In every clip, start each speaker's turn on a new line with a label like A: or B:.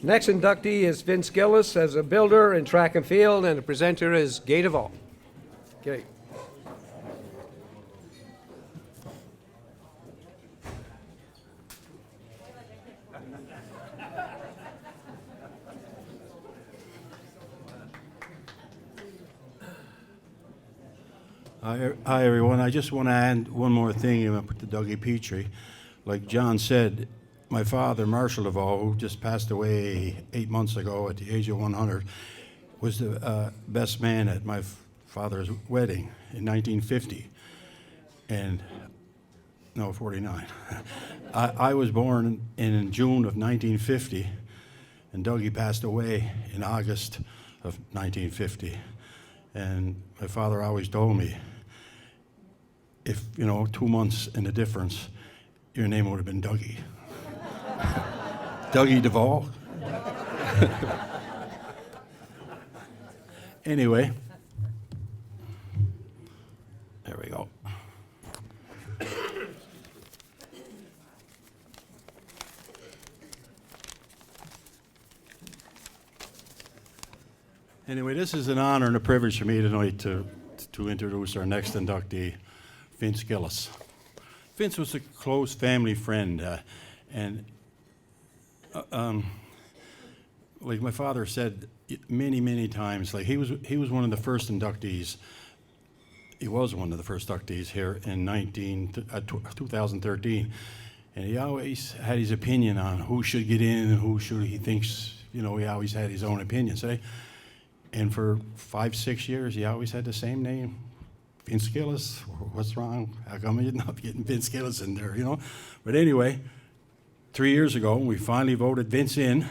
A: Next inductee is Vince Gillis as a builder in track and field, and the presenter is Gay Duvall. Gay.
B: Hi, everyone. I just want to add one more thing to Dougie Petrie. Like John said, my father, Marshall Duvall, who just passed away 8 months ago at the age of 100, was the best man at my father's wedding in 1950. And, no, 49. I was born in June of 1950, and Dougie passed away in August of 1950. And my father always told me, if, 2 months in the difference, your name would have been Dougie. Dougie Duvall. Anyway, there we go. Anyway, this is an honor and a privilege for me tonight to introduce our next inductee, Vince Gillis. Vince was a close family friend, and like my father said many, many times, like he was one of the first inductees. He was one of the first inductees here in 2013, and he always had his opinion on who should get in and who should. He thinks, he always had his own opinions. And for 5-6 years, he always had the same name, Vince Gillis. What's wrong? How come you're not getting Vince Gillis in there, But anyway, 3 years ago, we finally voted Vince in.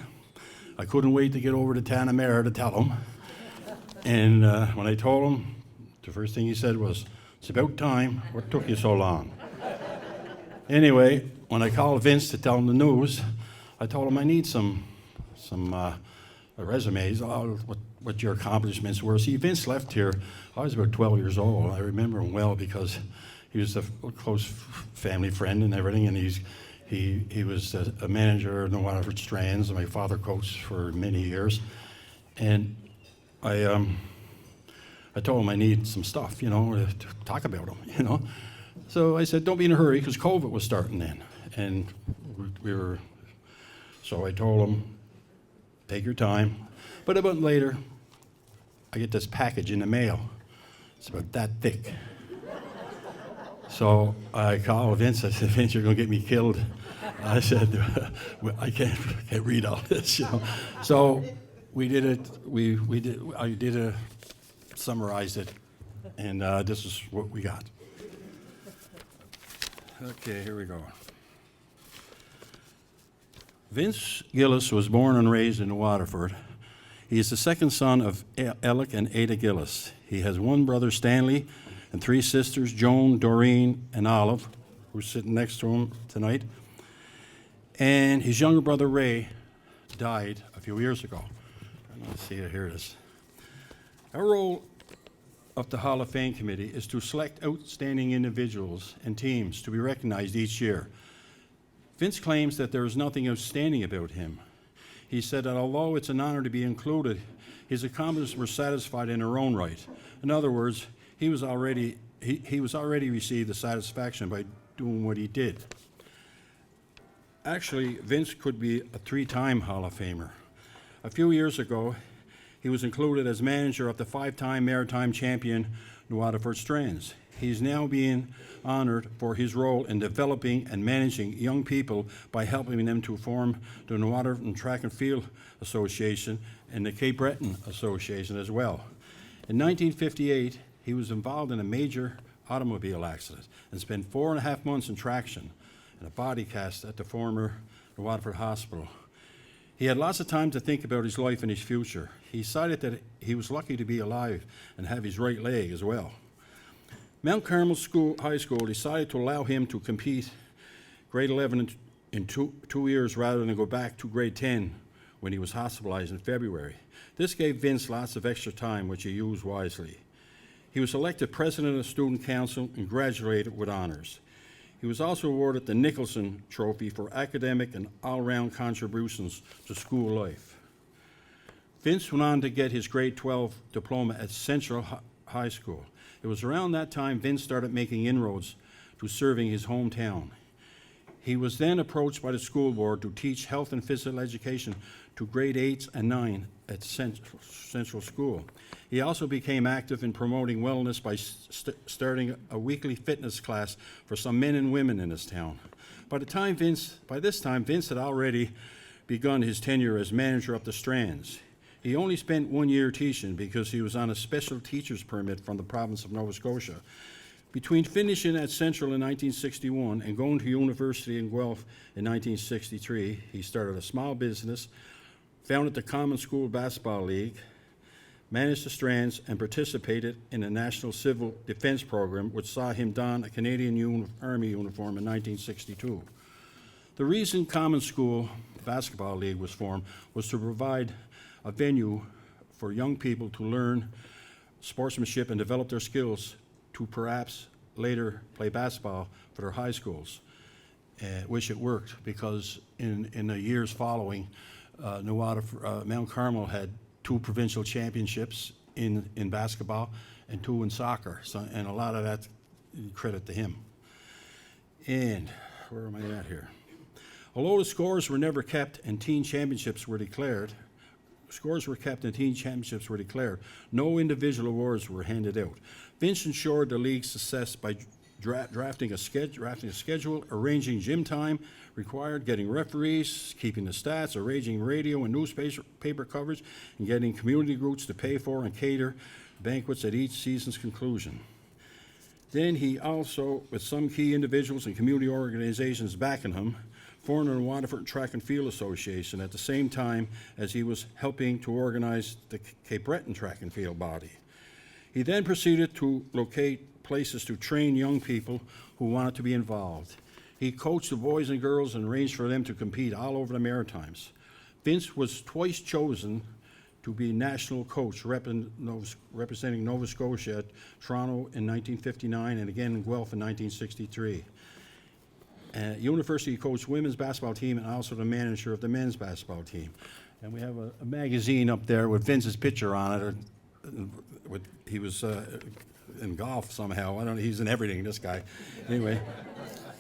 B: I couldn't wait to get over to Tanamera to tell him. And when I told him, the first thing he said was, "It's about time. What took you so long?" Anyway, when I called Vince to tell him the news, I told him I need some resumes, what your accomplishments were. See, Vince left here, I was about 12 years old. I remember him well because he was a close family friend and everything, and he was a manager in the Waterford Strands, and my father coached for many years. And I told him I need some stuff, to talk about him, So I said, don't be in a hurry, because COVID was starting then. And so I told him, take your time. But a month later, I get this package in the mail. It's about that thick. So I called Vince. I said, "Vince, you're going to get me killed." I said, I can't read all this, So we did it. I summarized it, and this is what we got. Okay, here we go. Vince Gillis was born and raised in Waterford. He is the second son of Alec and Ada Gillis. He has one brother, Stanley, and 3 sisters, Joan, Doreen, and Olive, who's sitting next to him tonight. And his younger brother, Ray, died a few years ago. Let's see, here it is. Our role of the Hall of Fame Committee is to select outstanding individuals and teams to be recognized each year. Vince claims that there is nothing outstanding about him. He said that although it's an honor to be included, his accomplishments were satisfied in their own right. In other words, he was already received the satisfaction by doing what he did. Actually, Vince could be a 3-time Hall of Famer. A few years ago, he was included as manager of the 5-time maritime champion, the Waterford Strands. He's now being honored for his role in developing and managing young people by helping them to form the Waterford Track and Field Association and the Cape Breton Association as well. In 1958, he was involved in a major automobile accident and spent 4.5 months in traction and a body cast at the former Waterford Hospital. He had lots of time to think about his life and his future. He decided that he was lucky to be alive and have his right leg as well. Mount Carmel High School decided to allow him to compete grade 11 in two years rather than go back to grade 10 when he was hospitalized in February. This gave Vince lots of extra time, which he used wisely. He was elected president of the student council and graduated with honors. He was also awarded the Nicholson Trophy for academic and all-round contributions to school life. Vince went on to get his grade 12 diploma at Central High School. It was around that time Vince started making inroads to serving his hometown. He was then approached by the school board to teach health and physical education to grade 8 and 9 at Central School. He also became active in promoting wellness by starting a weekly fitness class for some men and women in his town. By this time, Vince had already begun his tenure as manager of the Strands. He only spent 1 year teaching because he was on a special teacher's permit from the province of Nova Scotia. Between finishing at Central in 1961 and going to university in Guelph in 1963, he started a small business, founded the Common School Basketball League, managed the Strands, and participated in the National Civil Defense Program, which saw him don a Canadian Army uniform in 1962. The reason Common School Basketball League was formed was to provide a venue for young people to learn sportsmanship and develop their skills to perhaps later play basketball for their high schools, which it worked because in the years following, Mount Carmel had 2 provincial championships in basketball and 2 in soccer, and a lot of that credit to him. And where am I at here? Although the scores were never kept and team championships were declared, no individual awards were handed out. Vince ensured the league's success by drafting a schedule, arranging gym time required, getting referees, keeping the stats, arranging radio and newspaper coverage, and getting community groups to pay for and cater banquets at each season's conclusion. Then he also, with some key individuals and community organizations backing him, formed the Waterford Track and Field Association at the same time as he was helping to organize the Cape Breton Track and Field body. He then proceeded to locate places to train young people who wanted to be involved. He coached the boys and girls and arranged for them to compete all over the Maritimes. Vince was twice chosen to be national coach representing Nova Scotia at Toronto in 1959 and again in Guelph in 1963. At university, he coached women's basketball team and also the manager of the men's basketball team. And we have a magazine up there with Vince's picture on it. He was in golf somehow. I don't know, he's in everything, this guy. Anyway,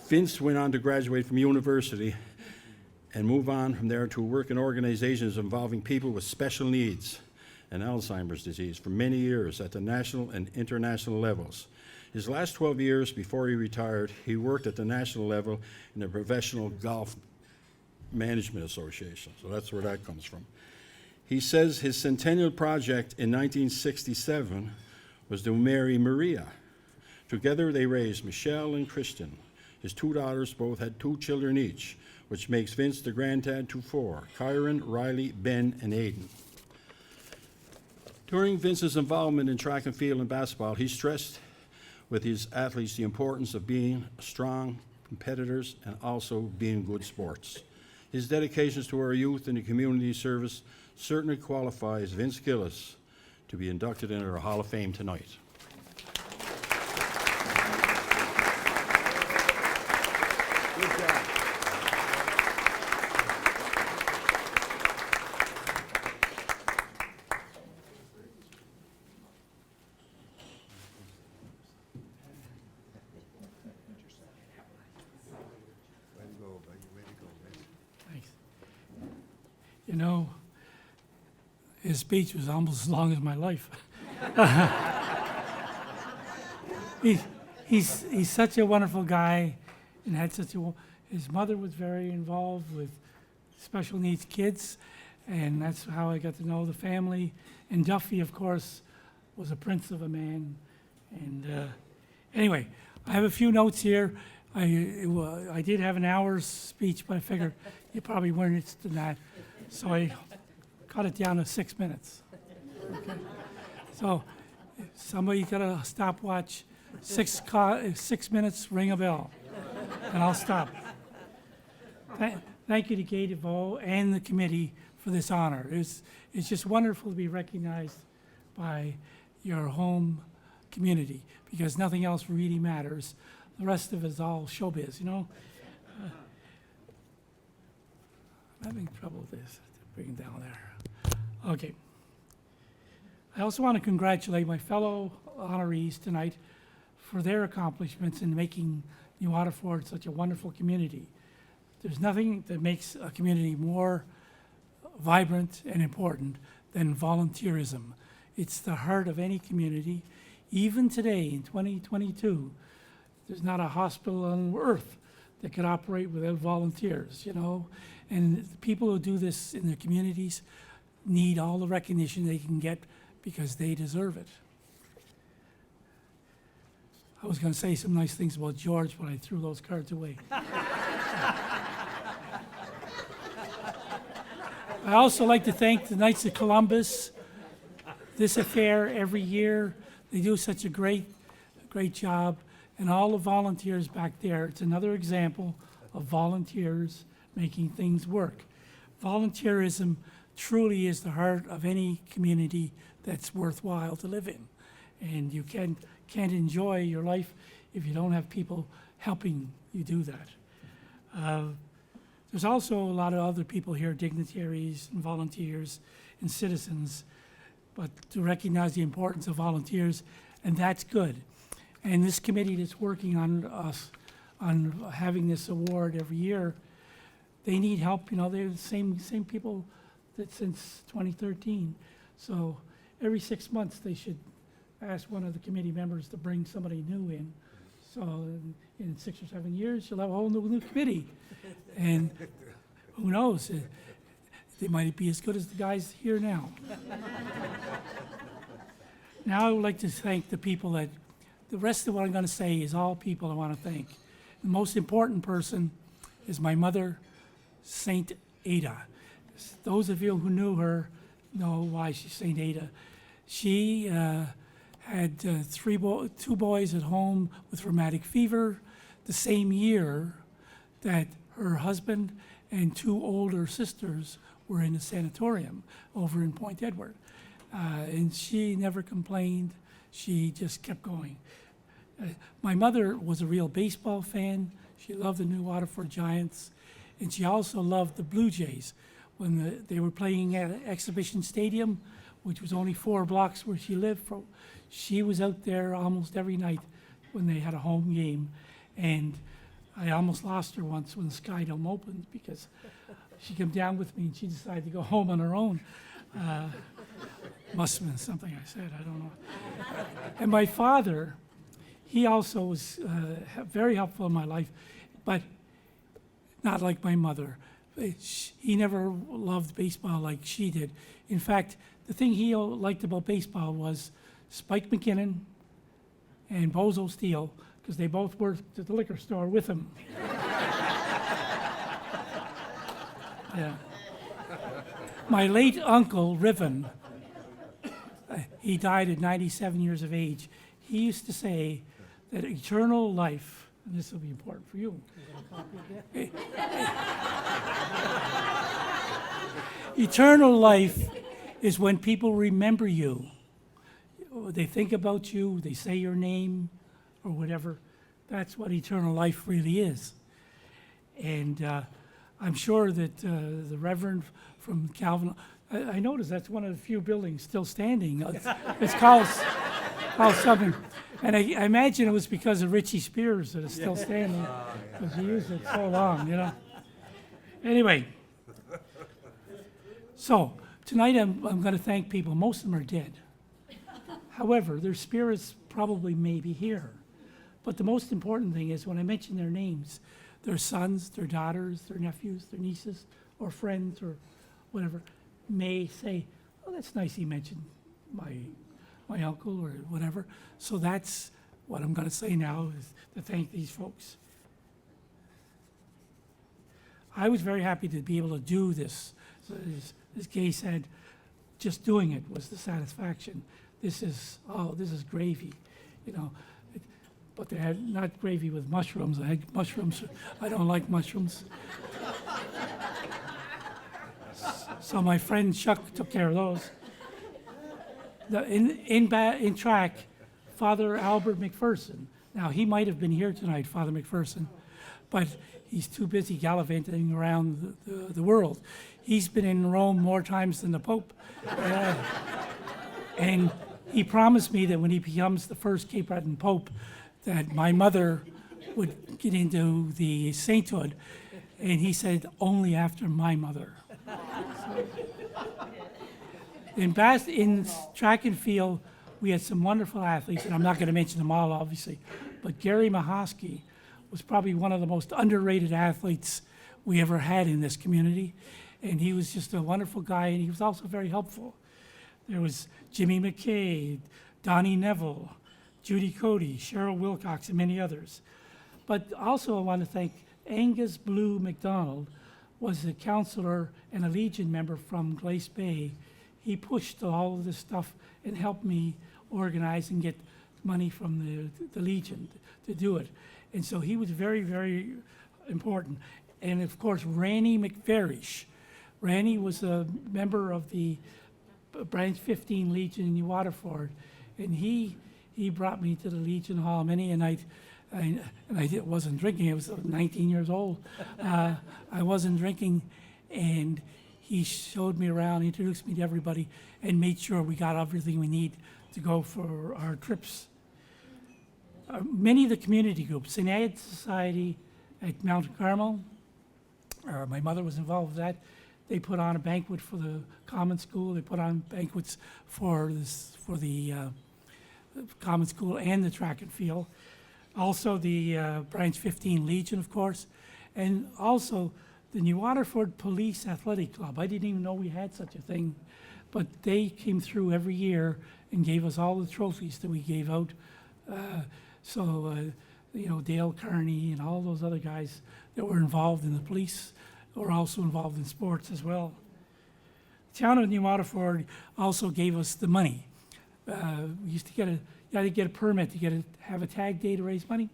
B: Vince went on to graduate from university and move on from there to work in organizations involving people with special needs and Alzheimer's disease for many years at the national and international levels. His last 12 years before he retired, he worked at the national level in the Professional Golf Management Association. So that's where that comes from. He says his centennial project in 1967 was to marry Maria. Together they raised Michelle and Christian. His 2 daughters both had 2 children each, which makes Vince the granddad to 4, Kyron, Riley, Ben, and Aiden. During Vince's involvement in track and field and basketball, he stressed with his athletes the importance of being strong competitors and also being good sports. His dedications to our youth and the community service certainly qualifies Vince Gillis to be inducted into our Hall of Fame tonight.
A: Good job.
C: Thanks. You know, his speech was almost as long as my life. He's such a wonderful guy, and had his mother was very involved with special needs kids, and that's how I got to know the family. And Duffy, of course, was a prince of a man. And anyway, I have a few notes here. I did have an hour's speech, but I figured you probably weren't interested in that, so I cut it down to 6 minutes. Okay. So, if somebody got a stopwatch, 6 minutes, ring a bell, and I'll stop. Thank you to Gay DeVoe and the committee for this honor. It's just wonderful to be recognized by your home community, because nothing else really matters The rest of it is all showbiz, you know? I'm having trouble with this. Bring it down there. Okay. I also want to congratulate my fellow honorees tonight for their accomplishments in making New Waterford such a wonderful community. There's nothing that makes a community more vibrant and important than volunteerism. It's the heart of any community. Even today, in 2022, there's not a hospital on earth that could operate without volunteers, you know? And the people who do this in their communities need all the recognition they can get because they deserve it. I was going to say some nice things about George, but I threw those cards away. I also like to thank the Knights of Columbus. This affair every year, they do such a great job. And all the volunteers back there, it's another example of volunteers making things work. Volunteerism truly is the heart of any community that's worthwhile to live in. And you can't enjoy your life if you don't have people helping you do that. There's also a lot of other people here, dignitaries and volunteers and citizens, but to recognize the importance of volunteers, and that's good. And this committee that's working on having this award every year, they need help. You know, they're the same people that since 2013. So every 6 months they should ask one of the committee members to bring somebody new in. So in 6 or 7 years, you'll have a whole new committee. And who knows? They might be as good as the guys here now. Now I would like to thank the people that, the rest of what I'm going to say is all people I want to thank. The most important person is my mother, Saint Ada. Those of you who knew her know why she's Saint Ada. She had two boys at home with rheumatic fever the same year that her husband and 2 older sisters were in a sanatorium over in Point Edward. And she never complained. She just kept going. My mother was a real baseball fan. She loved the New Waterford Giants, and she also loved the Blue Jays. When they were playing at Exhibition Stadium, which was only 4 blocks where she lived, she was out there almost every night when they had a home game. And I almost lost her once when the Sky Dome opened because she came down with me and she decided to go home on her own. Must have been something I said, I don't know. And my father, he also was very helpful in my life, but not like my mother. He never loved baseball like she did. In fact, the thing he liked about baseball was Spike McKinnon and Bozo Steele, because they both worked at the liquor store with him. Yeah. My late uncle, Riven, he died at 97 years of age. He used to say that eternal life, and this will be important for you. Eternal life is when people remember you. They think about you, they say your name, or whatever. That's what eternal life really is. And I'm sure that the Reverend from Calvin, I noticed that's one of the few buildings still standing. It's called something. And I imagine it was because of Richie Spears that it's still standing, because he used it so long, you know. Anyway, so tonight I'm going to thank people. Most of them are dead. However, their spirits probably may be here. But the most important thing is when I mention their names, their sons, their daughters, their nephews, their nieces, or friends, or whatever, may say, oh, that's nice he mentioned my uncle or whatever. So that's what I'm going to say now, is to thank these folks. I was very happy to be able to do this. So as Gay said, just doing it was the satisfaction. This is gravy, you know. But they had not gravy with mushrooms. I had mushrooms. I don't like mushrooms. So my friend Chuck took care of those. In track, Father Albert McPherson. Now, he might have been here tonight, Father McPherson, but he's too busy gallivanting around the world. He's been in Rome more times than the Pope. And he promised me that when he becomes the first Cape Breton Pope, that my mother would get into the sainthood. And he said, only after my mother. In track and field, we had some wonderful athletes, and I'm not going to mention them all, obviously, but Gary Mahosky was probably one of the most underrated athletes we ever had in this community, and he was just a wonderful guy, and he was also very helpful. There was Jimmy McKay, Donnie Neville, Judy Cody, Cheryl Wilcox, and many others. But also I want to thank Angus Blue McDonald, was a counselor and a Legion member from Glace Bay. He pushed all of this stuff and helped me organize and get money from the Legion to do it. And so he was very, very important. And of course, Randy McVarish. Randy was a member of the Branch 15 Legion in New Waterford. And he brought me to the Legion Hall many a night. And I wasn't drinking. I was 19 years old. I wasn't drinking. And he showed me around, introduced me to everybody, and made sure we got everything we need to go for our trips. Many of the community groups, St. Anne's Society at Mount Carmel, my mother was involved with that. They put on a banquet for the common school. They put on banquets for the common school and the track and field. Also the Branch 15 Legion, of course, and also the New Waterford Police Athletic Club. I didn't even know we had such a thing, but they came through every year and gave us all the trophies that we gave out. Dale Carney and all those other guys that were involved in the police were also involved in sports as well. The town of New Waterford also gave us the money. We used to you had to get a permit to have a tag day to raise money.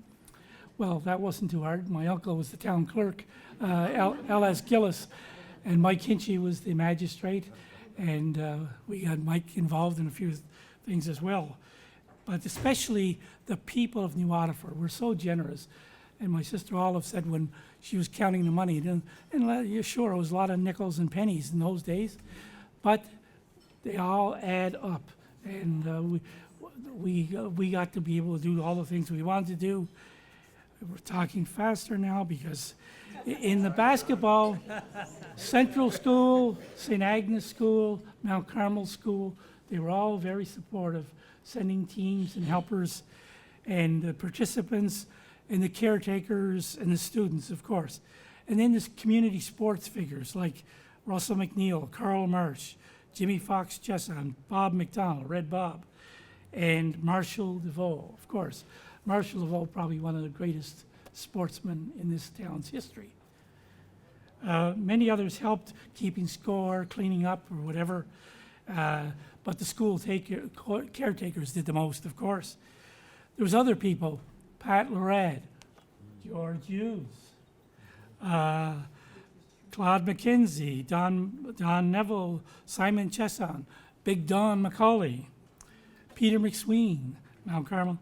C: Well, that wasn't too hard. My uncle was the town clerk, L.S. Gillis, and Mike Hinchy was the magistrate, and we had Mike involved in a few things as well. But especially the people of New Waterford were so generous. And my sister Olive said when she was counting the money, and sure, it was a lot of nickels and pennies in those days, but they all add up. And we got to be able to do all the things we wanted to do. We're talking faster now because in the basketball, Central School, St. Agnes School, Mount Carmel School, they were all very supportive, sending teams and helpers and the participants and the caretakers and the students, of course. And then there's community sports figures like Russell McNeil, Carl Marsh, Jimmy Fox Chesson, Bob McDonald, Red Bob, and Marshall DeVoe, of course. Marshall DeVoe, probably one of the greatest sportsmen in this town's history. Many others helped keeping score, cleaning up, or whatever. But the school caretakers did the most, of course. There was other people, Pat Lorad, George Hughes, Claude McKenzie, Don Neville, Simon Chesson, Big Don McCauley, Peter McSween, Mount Carmel,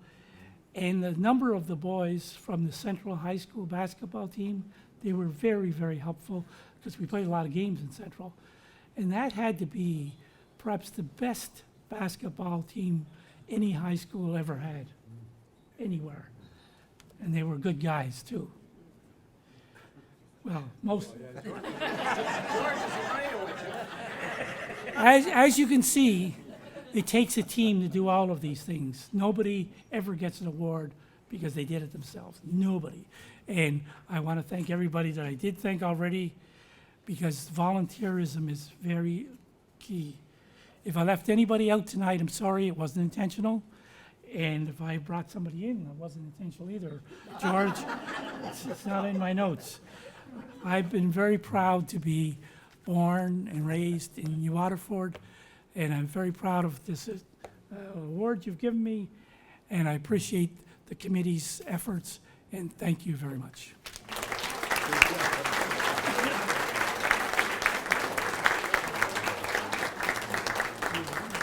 C: and the number of the boys from the Central High School basketball team, they were very, very helpful because we played a lot of games in Central. And that had to be perhaps the best basketball team any high school ever had, anywhere. And they were good guys, too. Well, most. As you can see, it takes a team to do all of these things. Nobody ever gets an award because they did it themselves. Nobody. And I want to thank everybody that I did thank already because volunteerism is very key. If I left anybody out tonight, I'm sorry, it wasn't intentional. And if I brought somebody in, it wasn't intentional either. George, it's not in my notes. I've been very proud to be born and raised in New Waterford, and I'm very proud of this award you've given me, and I appreciate the committee's efforts, and thank you very much.